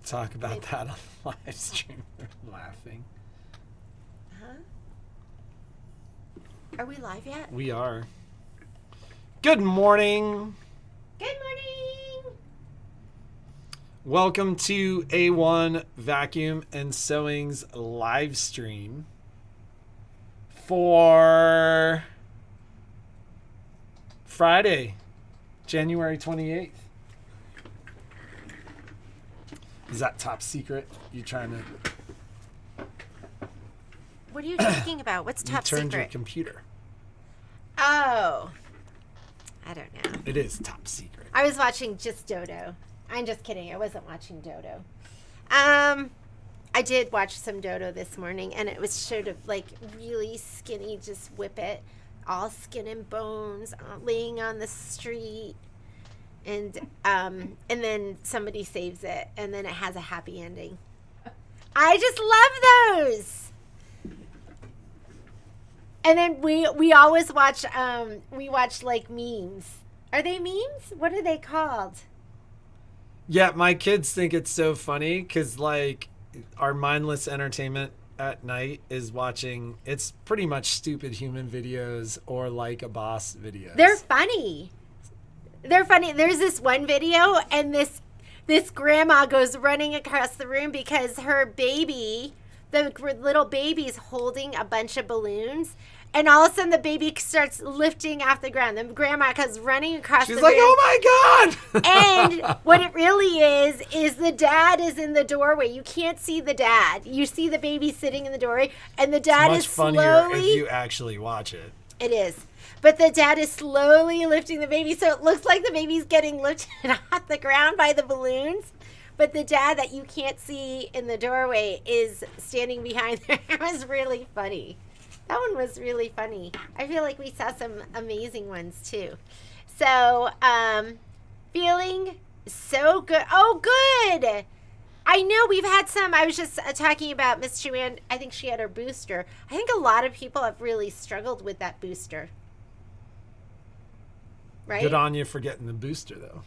talk about that on the live stream. We're laughing. Huh? Are we live yet? We are. Good morning. Good morning. Welcome to A1 Vacuum and Sewing's live stream for Friday, January 28th. Is that top secret? You trying to... What are you talking about? What's top You turned secret? your computer. Oh. I don't know. It is top secret. I was watching just Dodo. I'm just kidding. I wasn't watching Dodo. I did watch some Dodo this morning, and it was sort of like really skinny, just whip it, all skin and bones, laying on the street, and then somebody saves it, and then it has a happy ending. I just love those. And then we always watch like memes. Are they memes? What are they called? Yeah, my kids think it's so funny because, like, our mindless entertainment at night is watching, it's pretty much stupid human videos or like a boss videos. They're funny. They're funny. There's this one video, and this grandma goes running across the room because her baby, the little baby's holding a bunch of balloons. And all of a sudden, the baby starts lifting off the ground. The grandma comes running across the room. She's like, oh my God! And what it really is the dad is in the doorway. You can't see the dad. You see the baby sitting in the doorway. And the dad It's much is funnier slowly... if you actually watch it. It is. But the dad is slowly lifting the baby. So it looks like the baby's getting lifted off the ground by the balloons. But the dad that you can't see in the doorway is standing behind there. It was really funny. That one was really funny. I feel like we saw some amazing ones too. So, feeling so good. Oh, good. I know we've had some. I was just talking about Miss Joanne. I think she had her booster. I think a lot of people have really struggled with that booster. Right? Good on you for getting the booster, though.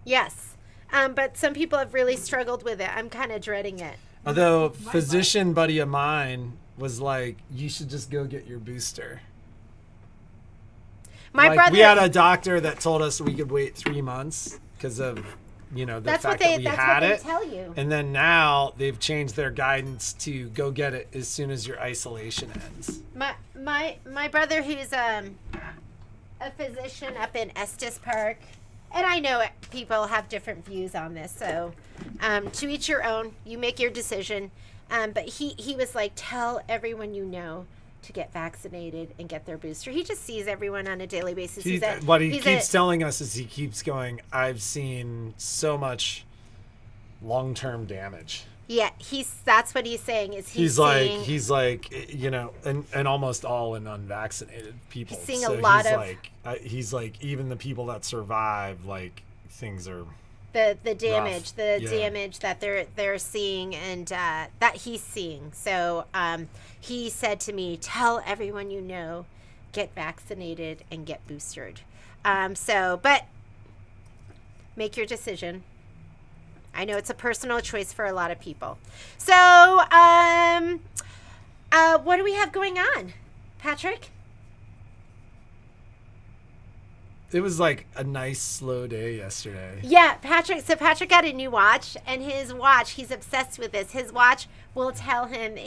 Yes. But some people have really struggled with it. I'm kind of dreading it. Although, a physician buddy of mine was like, you should just go get your booster. My brother... We had a doctor that told us we could wait 3 months because of, the fact that we had it. That's what they tell you. And then now they've changed their guidance to go get it as soon as your isolation ends. My brother, who's a physician up in Estes Park, and I know people have different views on this, so to each your own. You make your decision. But he was like, tell everyone you know to get vaccinated and get their booster. He just sees everyone on a daily basis. What he keeps telling us is he keeps going, I've seen so much long-term damage. Yeah, that's what he's saying. He's like, and almost all in unvaccinated people. He's seeing a lot of... he's like, even the people that survive, like, things are... The damage, damage that they're seeing and that he's seeing. So he said to me, tell everyone you know, get vaccinated and get boosted. But make your decision. I know it's a personal choice for a lot of people. So what do we have going on, Patrick? It was like a nice slow day yesterday. Yeah, Patrick got a new watch, and his watch, he's obsessed with this. His watch will tell him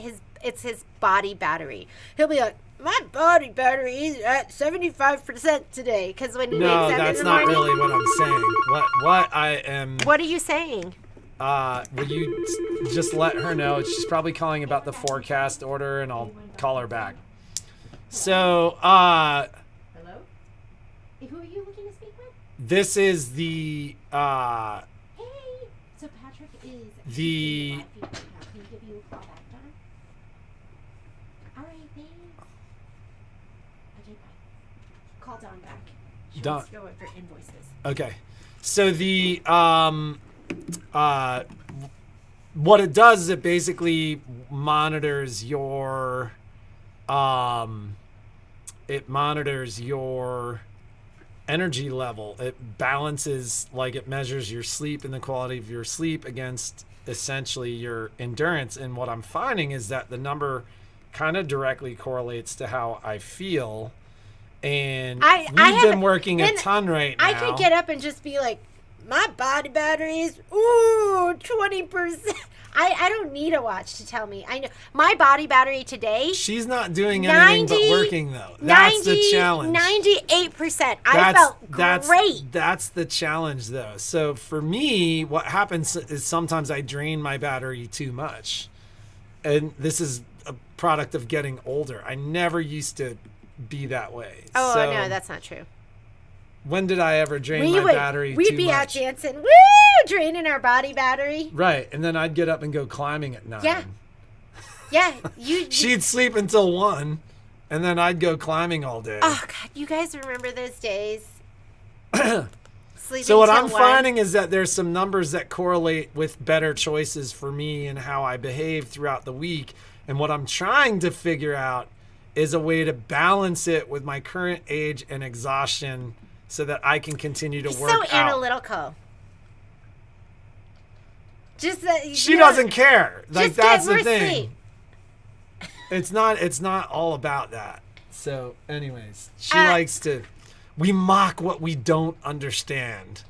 it's his body battery. He'll be like, my body battery is at 75% today. Because when he wakes up in the morning... No, that's not really what I'm saying. What are you saying? Will you just let her know? She's probably calling about the forecast order, and I'll call her back. So, Who are you looking to speak with? This is the Hey, so Patrick is the Can you give you a call back, Donna? All right, thanks. Okay, bye. Call Dawn back. She wants to go over invoices. Okay. So the what it does is it basically monitors your energy level. It balances, like, it measures your sleep and the quality of your sleep against essentially your endurance. And what I'm finding is that the number kind of directly correlates to how I feel. And we've been working a ton right now. I could get up and just be like, my body battery is 20%. I don't need a watch to tell me. I know my body battery today. She's not doing anything but working though. That's the challenge. 98%. I felt great. That's the challenge though. So for me, what happens is sometimes I drain my battery too much. And this is a product of getting older. I never used to be that way. Oh, no, that's not true. When did I ever drain my battery too much? We'd be out dancing, woo, draining our body battery. Right, and then I'd get up and go climbing at 9. Yeah. She'd sleep until 1, and then I'd go climbing all day. Oh, God, you guys remember those days? So what I'm finding is that there's some numbers that correlate with better choices for me and how I behave throughout the week. And what I'm trying to figure out is a way to balance it with my current age and exhaustion so that I can continue to work out. So analytical. Just she doesn't care. Like, that's the thing. Sleep. It's not all about that. So anyways, she likes to, we mock what we don't understand.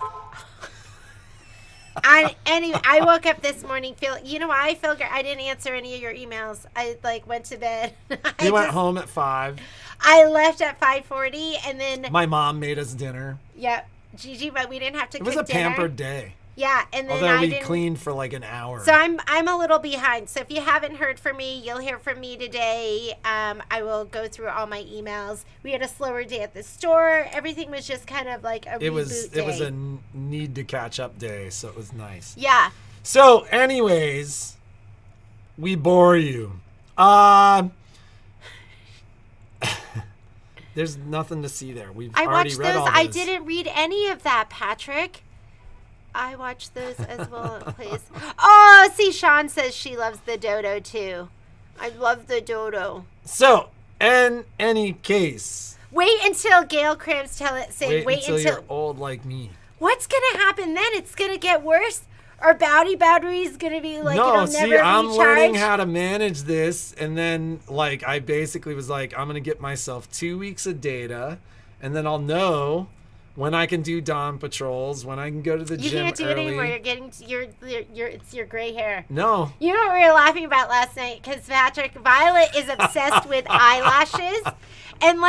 I woke up this morning I feel good. I didn't answer any of your emails. I went to bed. We went home at 5. I left at 5:40, and then my mom made us dinner. Yeah, Gigi, but we didn't have to cook dinner. It was a pampered day. Yeah, and then although we cleaned for like an hour. So I'm a little behind. So if you haven't heard from me, you'll hear from me today. I will go through all my emails. We had a slower day at the store. Everything was just kind of like a reboot day. It was a need to catch up day, so it was nice. Yeah. So anyways, we bore you. There's nothing to see there. I already read all those. I didn't read any of that, Patrick. I watched those as well, please. Oh, see, Sean says she loves the dodo too. I love the dodo. So, in any case, wait until Gail Cramps say wait until you're old like me. What's gonna happen then? It's gonna get worse. Our battery is gonna be like I'm learning how to manage this, and then I basically was like, I'm gonna get myself 2 weeks of data, and then I'll know when I can do dawn patrols, when I can go to the gym early. You can't do it anymore. You're getting it's your gray hair. No. You know what we were laughing about last night? Because Violet is obsessed with eyelashes, and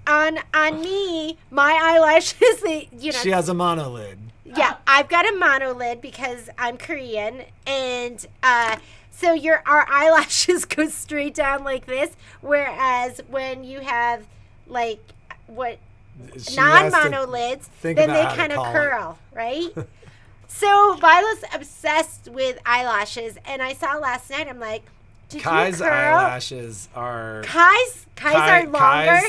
on me, my eyelashes, she has a monolid. Yeah, I've got a monolid because I'm Korean, and so our eyelashes go straight down like this, whereas when you have non-monolids, then they kind of curl, right? So Violet's obsessed with eyelashes, and I saw last night, I'm like, did Kai's you curl? Eyelashes are... Kai's are longer?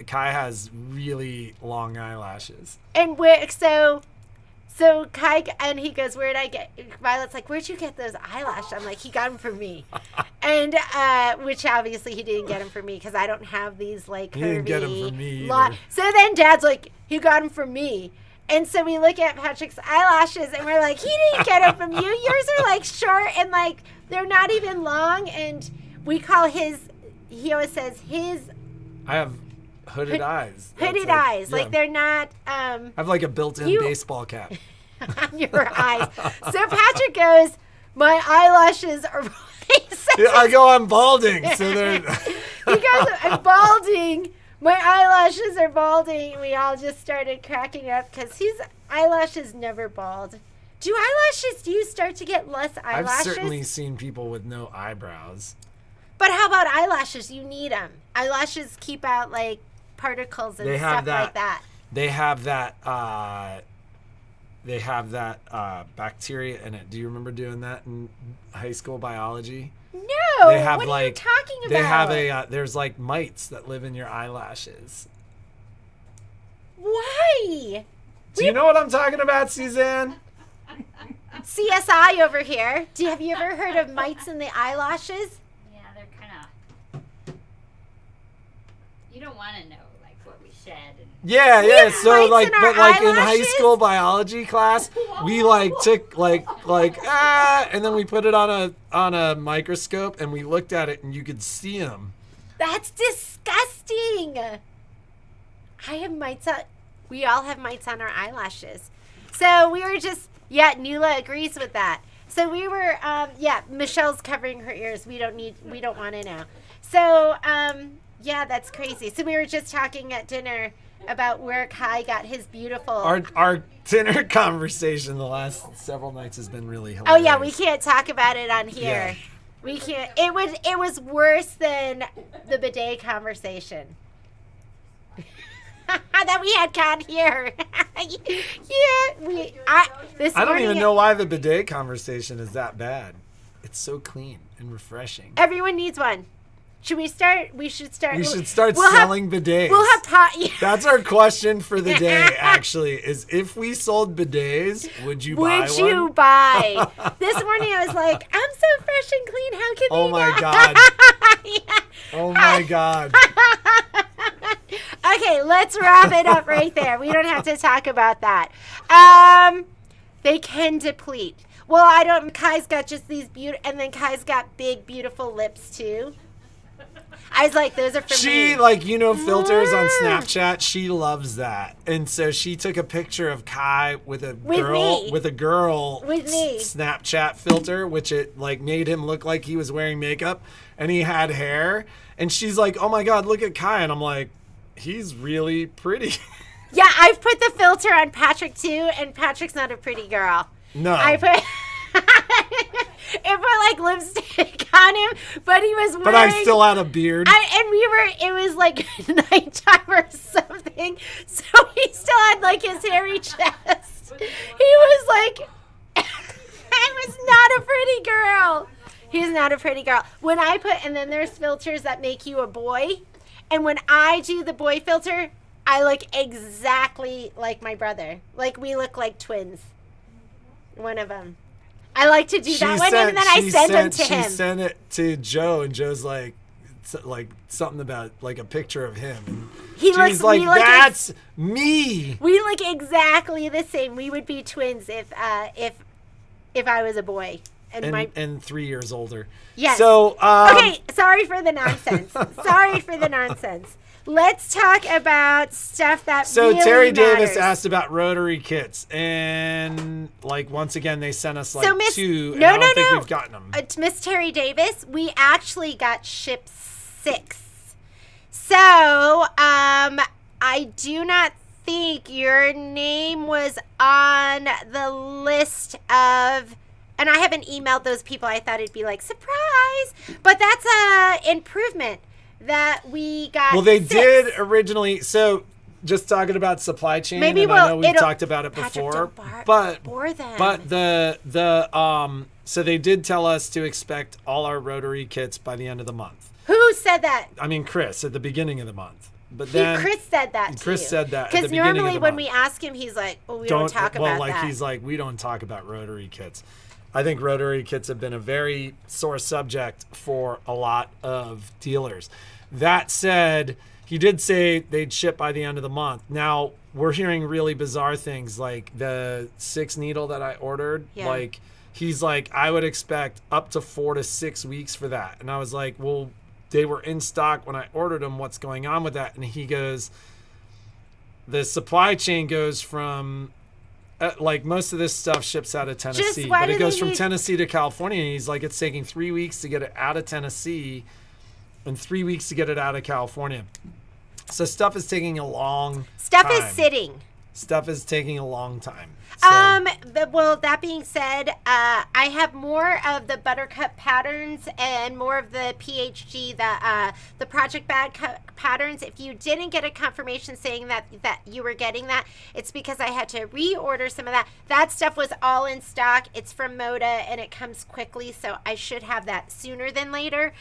Kai has really long eyelashes. And So Kai, and he goes, Violet's like, where'd you get those eyelashes? I'm like, he got them from me. And, which obviously he didn't get them from me because I don't have these curvy. He didn't get them from me either. So then Dad's like, he got them from me. And so we look at Patrick's eyelashes and we're like, he didn't get them from you. Yours are short and they're not even long. And we call he always says I have hooded eyes. Hooded eyes. Yeah. They're not. I have a built-in baseball cap. On your eyes. So Patrick goes, my eyelashes are... I go, I'm balding. So they're... He goes, I'm balding. My eyelashes are balding. We all just started cracking up because his eyelashes never bald. Do you start to get less eyelashes? I've certainly seen people with no eyebrows. But how about eyelashes? You need them. Eyelashes keep out particles and stuff like that. They have that bacteria in it. Do you remember doing that in high school biology? No. What are you talking about? They have there's mites that live in your eyelashes. Why? Do you know what I'm talking about, Suzanne? CSI over here. Have you ever heard of mites in the eyelashes? Yeah, they're kind of... You don't want to know what we shed. Yeah. So mites like, in our but like in high eyelashes? school biology class, we like took and then we put it on a microscope and we looked at it and you could see them. That's disgusting. I have mites on. We all have mites on our eyelashes. So we were just, Nula agrees with that. So we were, Michelle's covering her ears. We don't want to know. So, that's crazy. So we were just talking at dinner about where Kai got his beautiful. Our dinner conversation the last several nights has been really hilarious. Oh yeah, we can't talk about it on here. Yeah. We can't. It was worse than the bidet conversation that we had caught here. I don't even know why the bidet conversation is that bad. It's so clean and refreshing. Everyone needs one. Should we start? We should start. We should start selling bidets. We'll have That's our question for the day, actually, is if we sold bidets, would you buy one? Would you buy? This morning I was like, I'm so fresh and clean. How can Oh they my not? God. Yeah. Oh my God. Okay, let's wrap it up right there. We don't have to talk about that. They can deplete. Well, I don't. Kai's got just these and then Kai's got big, beautiful lips too. I was like, those are for me. Filters on Snapchat. She loves that, and so she took a picture of Kai with a girl Snapchat filter, which it like made him look like he was wearing makeup, and he had hair. And she's like, "Oh my God, look at Kai!" And I'm like, "He's really pretty." Yeah, I've put the filter on Patrick too, and Patrick's not a pretty girl. No. I put like lipstick on him, but he was wearing. But I still had a beard. It was like nighttime or something, so he still had like his hairy chest. He was like, I was not a pretty girl. He's not a pretty girl. When I and then there's filters that make you a boy, and when I do the boy filter, I look exactly like my brother. Like we look like twins. One of them. I like to do that one, and then I send them to him. She sent it to Joe, and Joe's like something about like a picture of him. And she's like, "That's me." We look exactly the same. We would be twins if I was a boy and 3 years older. Yes. So okay, sorry for the nonsense. Let's talk about stuff that really Terry matters. Davis asked about rotary kits, and like once again they sent us like two. And I don't think we've gotten them. Miss Terry Davis, we actually got shipped 6. So I do not think your name was on the list of. And I haven't emailed those people. I thought it'd be like surprise, but that's a improvement. That we got. Well, they did originally. So, just talking about supply chain. Maybe I know we've talked about it before, but so they did tell us to expect all our rotary kits by the end of the month. Who said that? I mean, Chris at the beginning of the month. But then Chris said that. Chris said that because normally when we ask him, he's like, "Oh, we don't talk about that." He's like, "We don't talk about rotary kits." I think rotary kits have been a very sore subject for a lot of dealers. That said, he did say they'd ship by the end of the month. Now, we're hearing really bizarre things like the 6 needle that I ordered. Yeah. Like, he's like, I would expect up to 4 to 6 weeks for that. And I was like, well, they were in stock when I ordered them. What's going on with that? And he goes, the supply chain goes from... like most of this stuff ships out of Tennessee, but it goes from Tennessee to California. And he's like, it's taking 3 weeks to get it out of Tennessee and 3 weeks to get it out of California. So stuff is taking a long time. Stuff is taking a long time. So. Well, that being said, I have more of the Buttercup patterns and more of the PHG, the Project Bag patterns. If you didn't get a confirmation saying that you were getting that, it's because I had to reorder some of that. That stuff was all in stock. It's from Moda and it comes quickly, so I should have that sooner than later.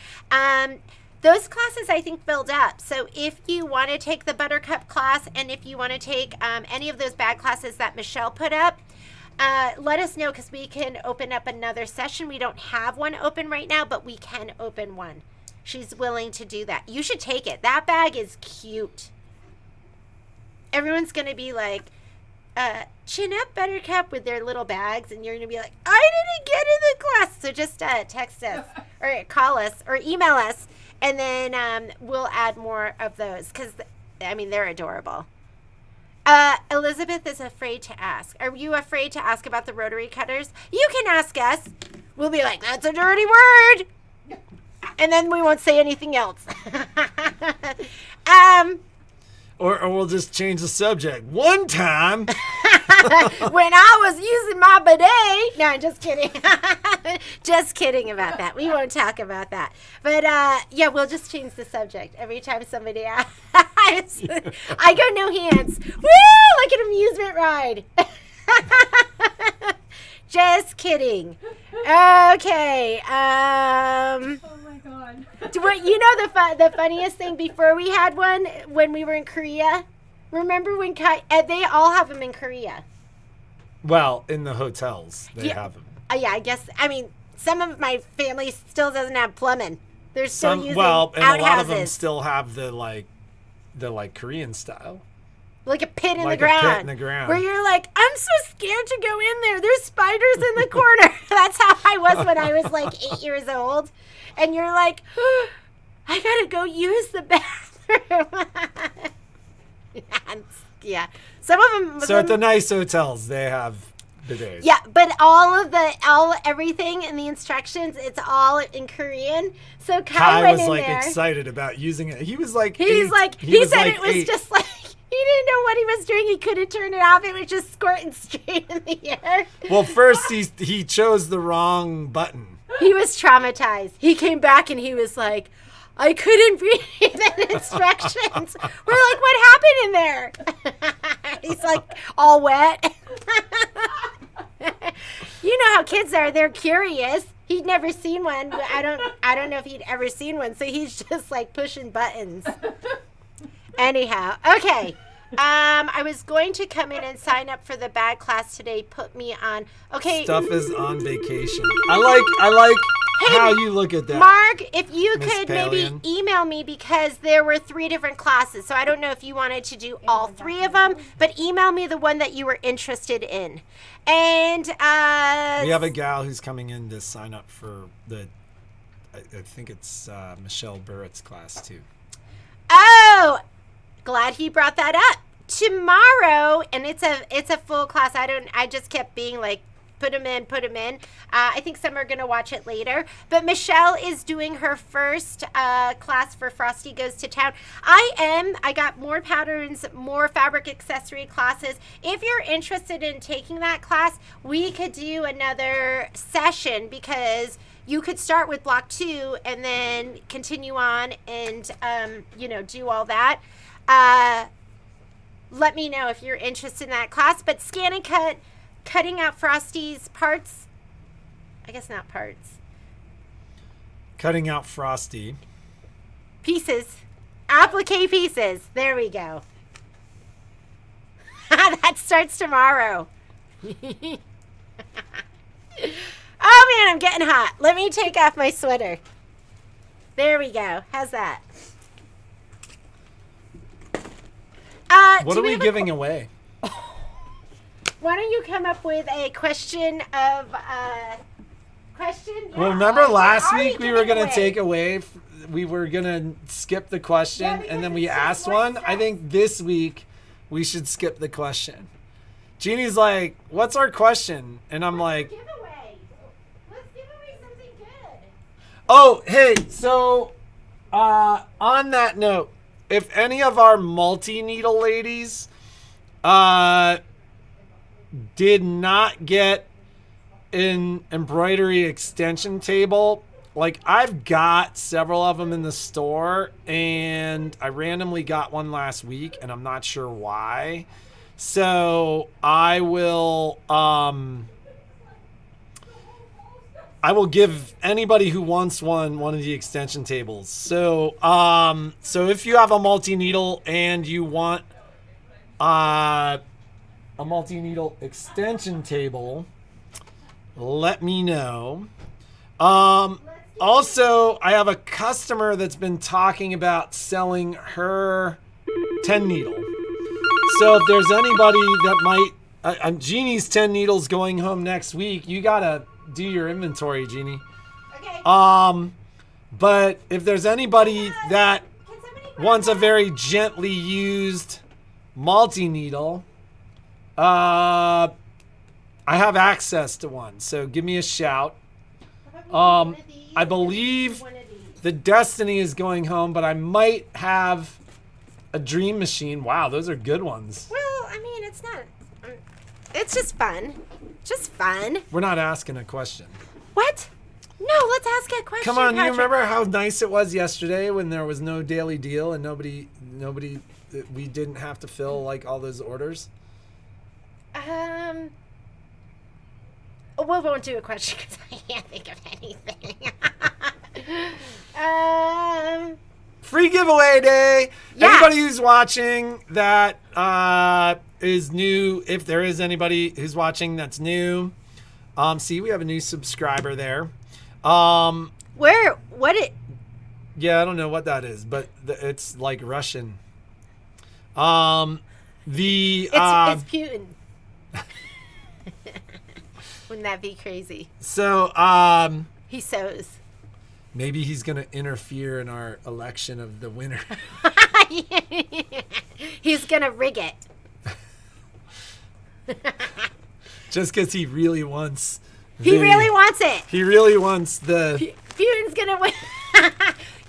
Those classes, I think, filled up. So if you want to take the Buttercup class and if you want to take any of those bag classes that Michelle put up, let us know because we can open up another session. We don't have one open right now, but we can open one. She's willing to do that. You should take it. That bag is cute. everyone's going to be like, chin up, Buttercup, with their little bags, and you're going to be like, I didn't get in the class. So just text us or call us or email us, and then we'll add more of those because, I mean, they're adorable. Elizabeth is afraid to ask. Are you afraid to ask about the rotary cutters? You can ask us. We'll be like, that's a dirty word. And then we won't say anything else. Or we'll just change the subject. One time. When I was using my bidet. No, I'm just kidding. Just kidding about that. We won't talk about that. But yeah, we'll just change the subject every time somebody asks. I go no hands. Woo! Like an amusement ride. Just kidding. Okay. Oh my god. You know the funniest thing before we had one when we were in Korea? Remember when they all have them in Korea? Well, in the hotels, they have them. Yeah, I guess. I mean, some of my family still doesn't have plumbing. They're still using and outhouses. A lot of them still have the Korean style. Like a pit in the Like ground. a pit in the ground. Where you're like, I'm so scared to go in there. There's spiders in the corner. That's how I was when I was like 8 years old. And you're like, I gotta go use the bathroom. Yeah. Some of them. So at the nice hotels, they have bidets. Yeah, but everything in the instructions, it's all in Korean. So Kai went was in like there. excited about using it. He was like, He was said like it was 8. just like, he didn't know what he was doing. He couldn't turn it off. It was just squirting straight in the air. Well, first he chose the wrong button. He was traumatized. He came back and he was like, I couldn't read the instructions. We're like, what happened in there? He's like, all wet. You know how kids are. They're curious. He'd never seen one. I don't know if he'd ever seen one. So he's just like pushing buttons. Anyhow, okay. I was going to come in and sign up for the bag class today. Put me on. Okay. Stuff is on vacation. I like how you look at that. Mark, if you Miss could Palian. maybe email me, because there were 3 different classes. So I don't know if you wanted to do all 3 of them, but email me the one that you were interested in. And We have a gal who's coming in to sign up for I think it's Michelle Burrett's class too. oh, glad he brought that up. Tomorrow, and it's a full class. I just kept being like, put them in. I think some are going to watch it later. But Michelle is doing her first class for Frosty Goes to Town. I got more patterns, more fabric accessory classes. If you're interested in taking that class, we could do another session, because you could start with block 2 and then continue on and, do all that. Let me know if you're interested in that class. But scan and cut, cutting out Frosty's parts. I guess not parts. Cutting out Frosty. Pieces. Applique pieces. There we go. That starts tomorrow. Oh man, I'm getting hot. Let me take off my sweater. There we go. How's that? What are we giving away? Why don't you come up with a question of question? Well, remember last What are week you we were giving going to take away, we were going to skip the question, Yeah, because and then we it's just asked one one. I think this week we should skip the question. Jeannie's like, what's our question? And I'm like, Giveaway. Let's give away something good. oh, hey, so on that note, if any of our multi-needle ladies did not get an embroidery extension table, like I've got several of them in the store, and I randomly got one last week, and I'm not sure why. So I will give anybody who wants one of the extension tables. So so if you have a multi-needle and you want a multi-needle extension table, let me know. Also, I have a customer that's been talking about selling her 10 needle. So if there's anybody that might, Jeannie's 10 needles going home next week. You gotta do your inventory, Jeannie. Okay. But if there's anybody that Can somebody grab wants a that? very gently used multi-needle, I have access to one. So give me a shout. How about we do one of these I and believe one of these? the Destiny is going home, but I might have a Dream Machine. Wow, those are good ones. Well, I mean, it's not. It's just fun. Just fun. We're not asking a question. What? No, let's ask a question. Come on, you Patrick. remember how nice it was yesterday when there was no daily deal and nobody, we didn't have to fill like all those orders? We won't do a question because I can't think of anything. Free giveaway day. Yeah. Anybody who's watching that is new, if there is anybody who's watching that's new, see, we have a new subscriber there. Where? What it? Yeah, I don't know what that is, but it's like Russian. It's Putin. Wouldn't that be crazy? So He sews. maybe he's gonna interfere in our election of the winner. He's gonna rig it. Just because he really wants. He really wants it. He really wants the. Putin's gonna win.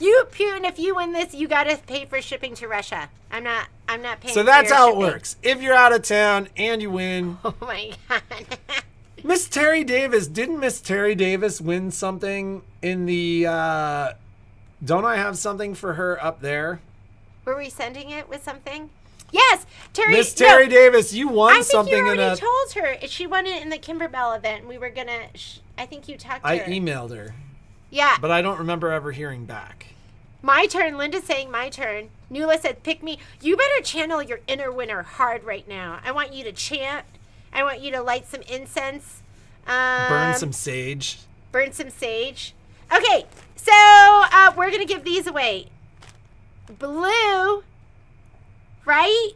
Putin, if you win this, you gotta pay for shipping to Russia. I'm not paying. So for that's your how shipping. it works. If you're out of town and you win, Oh my god. Miss Terry Davis, didn't Miss Terry Davis win something in the? Don't I have something for her up there? Were we sending it with something? Yes, Terry. Miss Terry no, Davis, you won I think something you in already a. told her. She won it in the Kimberbell event. And we were gonna. I think you talked to I her. emailed her, Yeah. but I don't remember ever hearing back. My turn. Linda's saying my turn. Nuala said, pick me. You better channel your inner winner hard right now. I want you to chant. I want you to light some incense. Burn some sage. Burn some sage. Okay, so we're going to give these away. Blue, right?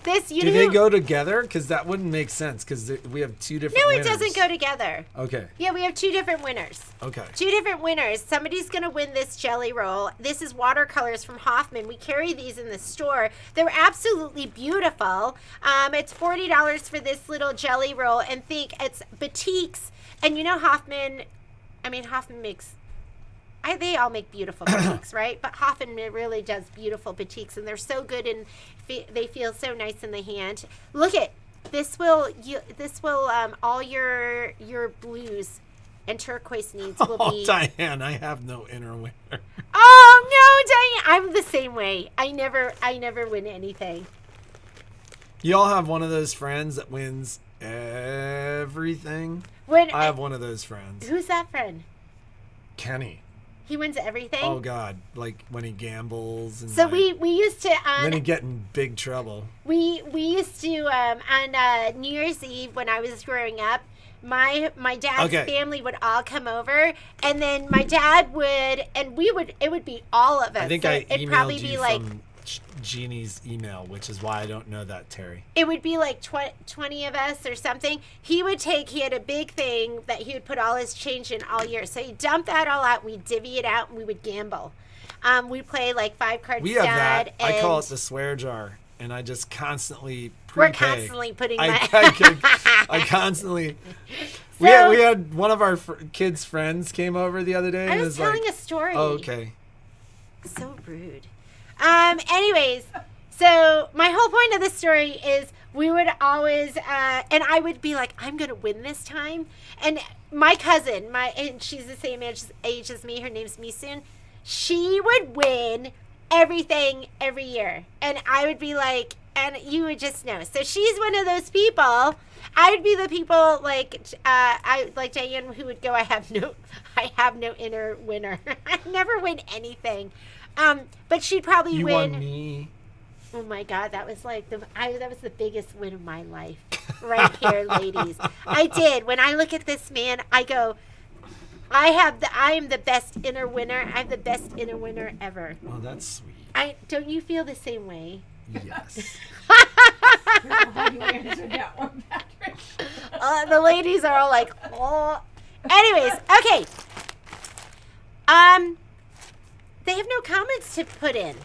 This, you Do know they who- go together? Because that wouldn't make sense. Because we have two different. No, it winners. doesn't go together. Okay. Yeah, we have two different winners. Okay. Two different winners. Somebody's going to win this jelly roll. This is watercolors from Hoffman. We carry these in the store. They're absolutely beautiful. It's $40 for this little jelly roll. And think it's batiks. And you know Hoffman makes... they all make beautiful batiks, right? But Hoffman really does beautiful batiks. And they're so good and they feel so nice in the hand. Look at... This will all your blues and turquoise needs will Oh, be. Diane, I have no inner winner. Oh no, Diane! I'm the same way. I never win anything. You all have one of those friends that wins everything. When I have one of those friends. who's that friend? Kenny. He wins everything. Oh God, like when he gambles and. So like, we used to Then he get in big trouble. we used to on New Year's Eve when I was growing up. My dad's Okay. family would all come over, and then my dad would, and it would be all of us. I think So I it'd probably emailed be you like from Jeannie's email, which is why I don't know that, Terry. it would be like 20 of us or something. He had a big thing that he would put all his change in all year. So he'd dump that all out, we'd divvy it out, and we would gamble. We'd play like 5 card We stud. have that. I call it and the swear jar, and I just constantly we're prepay. constantly putting I constantly. We So- had one of our kids' friends came over the other day. I and was like, telling a story. Oh, okay. So rude. Anyways, so my whole point of this story is we would always, and I would be like, I'm going to win this time. And my cousin, and she's the same age as me, her name's Misun, she would win everything every year. And I would be like, and you would just know. So she's one of those people. I would be the people like Diane who would go, I have no inner winner. I never win anything. But she'd probably You win. won me. Oh my God, that was like that was the biggest win of my life, right here, ladies. I did. When I look at this man, I go, I am the best inner winner. I'm the best inner winner ever. Oh, that's sweet. Don't you feel the same way? Yes. The ladies are all like, oh. Anyways, okay. They have no comments to put in.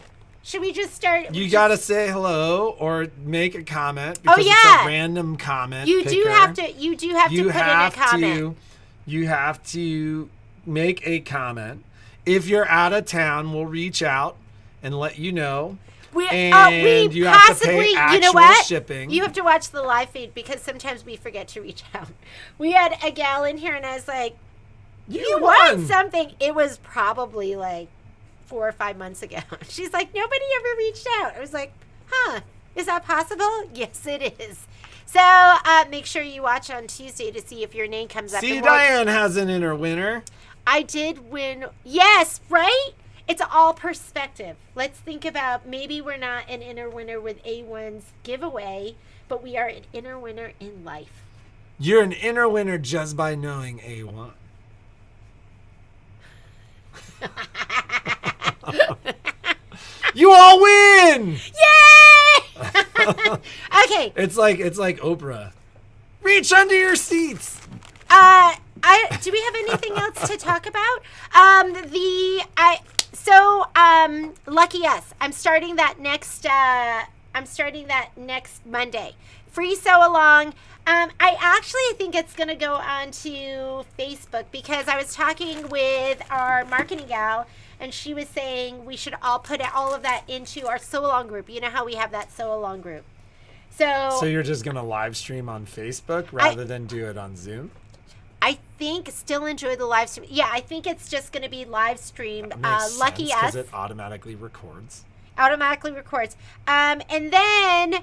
Should we just start? You gotta say hello or make a comment because it's a random comment. You do have to. You do have to put in a comment. You have to make a comment. If you're out of town, we'll reach out and let you know. We you have to pay actual you know what? shipping. You have to watch the live feed because sometimes we forget to reach out. We had a gal in here and I was like, you want something? It was probably like 4 or 5 months ago. She's like, nobody ever reached out. I was like, huh, is that possible? Yes, it is. So make sure you watch on Tuesday to see if your name comes up. See, Diane has an inner winner. I did win. Yes, right? It's all perspective. Let's think about maybe we're not an inner winner with A1's giveaway, but we are an inner winner in life. You're an inner winner just by knowing A1. You all win! Yay! Okay. It's like Oprah. Reach under your seats. Do we have anything else to talk about? Lucky us. I'm starting that next Monday. Free sew along. I actually think it's going to go on to Facebook because I was talking with our marketing gal and she was saying we should all put all of that into our sew along group. You know how we have that sew along group. So you're just going to live stream on Facebook rather than do it on Zoom? I think still enjoy the live stream. Yeah, I think it's just going to be live streamed. Lucky us. Because it automatically records. And then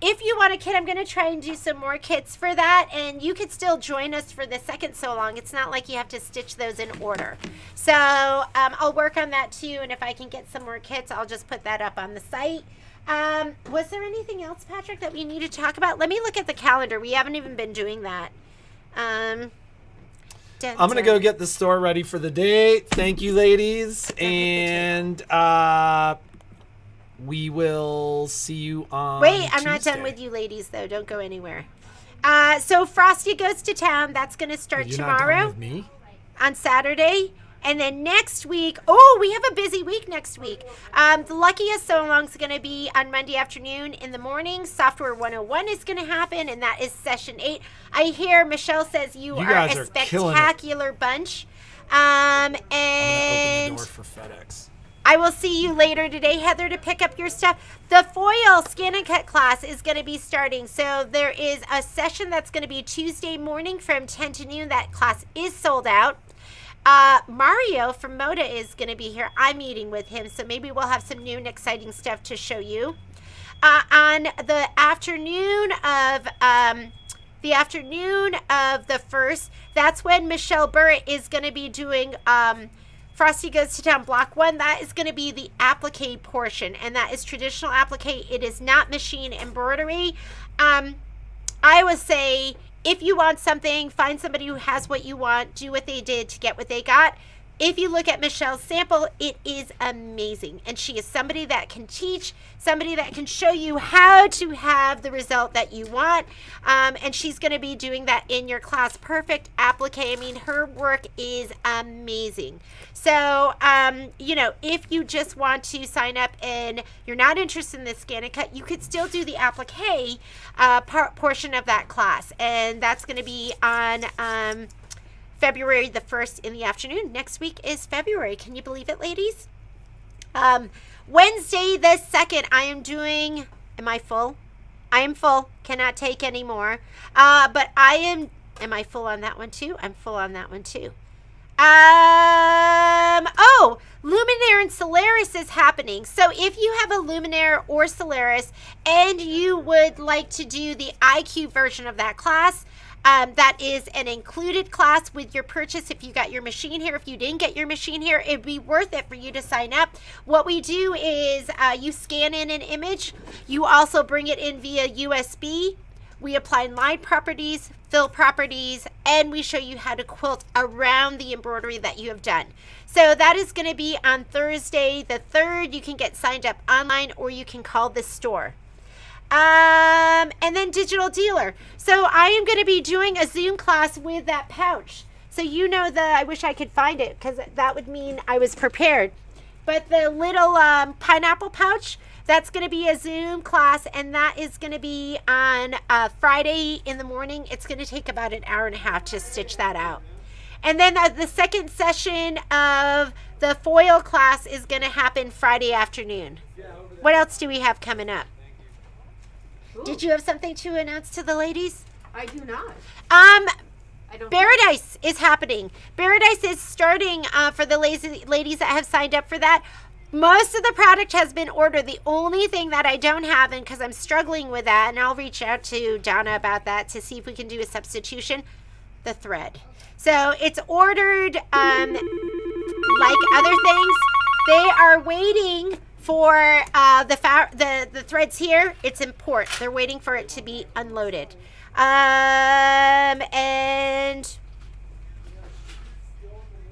if you want a kit, I'm going to try and do some more kits for that. And you could still join us for the second sew along. It's not like you have to stitch those in order. So I'll work on that too. And if I can get some more kits, I'll just put that up on the site. Was there anything else, Patrick, that we need to talk about? Let me look at the calendar. We haven't even been doing that. I'm going to go get the store ready for the day. Thank you, ladies. And we will see you on Wait, I'm Tuesday. not done with you ladies, though. Don't go anywhere. So Frosty Goes to Town. That's going to start tomorrow. Not done with me? On Saturday. And then next week, we have a busy week next week. The Luckiest Sew Along is going to be on Monday afternoon in the morning. Software 101 is going to happen, and that is session 8. I hear Michelle says you are a spectacular bunch. I'm going to open the door for FedEx. I will see you later today, Heather, to pick up your stuff. The foil scan and cut class is going to be starting. So there is a session that's going to be Tuesday morning from 10 to noon. That class is sold out. Mario from Moda is going to be here. I'm meeting with him, so maybe we'll have some new and exciting stuff to show you. On the afternoon of the 1st, that's when Michelle Burritt is going to be doing Frosty Goes to Town Block 1. That is going to be the applique portion, and that is traditional applique. It is not machine embroidery. I would say, if you want something, find somebody who has what you want, do what they did to get what they got. If you look at Michelle's sample, it is amazing. And she is somebody that can teach, somebody that can show you how to have the result that you want. And she's going to be doing that in your class. Perfect applique. I mean, her work is amazing. So, if you just want to sign up and you're not interested in the scan and cut, you could still do the applique portion of that class. And that's going to be on February the 1st in the afternoon. Next week is February. Can you believe it, ladies? Wednesday the 2nd, I am doing, am I full? I am full. Cannot take any more. But am I full on that one too? I'm full on that one too. Luminaire and Solaris is happening. So if you have a Luminaire or Solaris and you would like to do the IQ version of that class, that is an included class with your purchase. If you got your machine here, if you didn't get your machine here, it'd be worth it for you to sign up. What we do is you scan in an image. You also bring it in via USB. We apply line properties, fill properties, and we show you how to quilt around the embroidery that you have done. So that is going to be on Thursday the 3rd. You can get signed up online or you can call the store. And then digital dealer. So I am going to be doing a Zoom class with that pouch. So you know I wish I could find it because that would mean I was prepared. But the little pineapple pouch, that's going to be a Zoom class, and that is going to be on Friday in the morning. It's going to take about an hour and a half to stitch that out. And then the second session of the foil class is going to happen Friday afternoon. What else do we have coming up? Ooh. Did you have something to announce to the ladies? I do not. I don't. Paradise is happening. Paradise is starting for the ladies that have signed up for that. Most of the product has been ordered. The only thing that I don't have, and because I'm struggling with that, and I'll reach out to Donna about that to see if we can do a substitution, the thread. So it's ordered like other things. They are waiting for the threads here. It's in port. They're waiting for it to be unloaded. And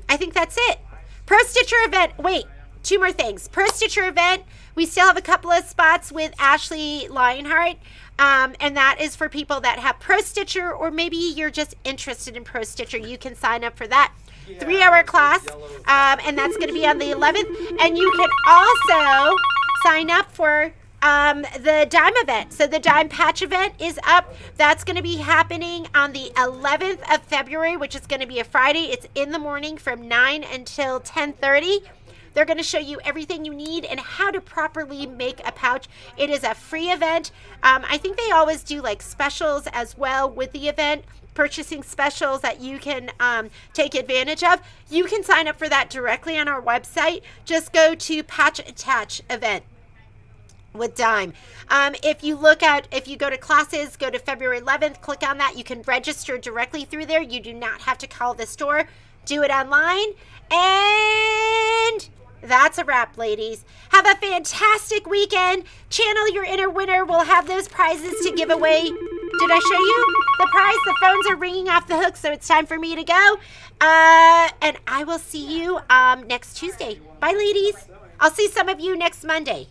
I think that's it. Pro Stitcher event. Wait, 2 more things. Pro Stitcher event. We still have a couple of spots with Ashley Lionheart. And that is for people that have Pro Stitcher, or maybe you're just interested in Pro Stitcher. You can sign up for that 3-hour class. And that's going to be on the 11th. And you can also sign up for the dime event. So the dime patch event is up. That's going to be happening on the 11th of February, which is going to be a Friday. It's in the morning from 9 until 10:30. They're going to show you everything you need and how to properly make a pouch. It is a free event. I think they always do like specials as well with the event, purchasing specials that you can take advantage of. You can sign up for that directly on our website. Just go to Patch Attach event with Dime. If you go to classes, go to February 11th, click on that. You can register directly through there. You do not have to call the store. Do it online. And that's a wrap, ladies. Have a fantastic weekend. Channel your inner winner. We'll have those prizes to give away. Did I show you the prize? The phones are ringing off the hook, so it's time for me to go. And I will see you next Tuesday. Bye, ladies. I'll see some of you next Monday.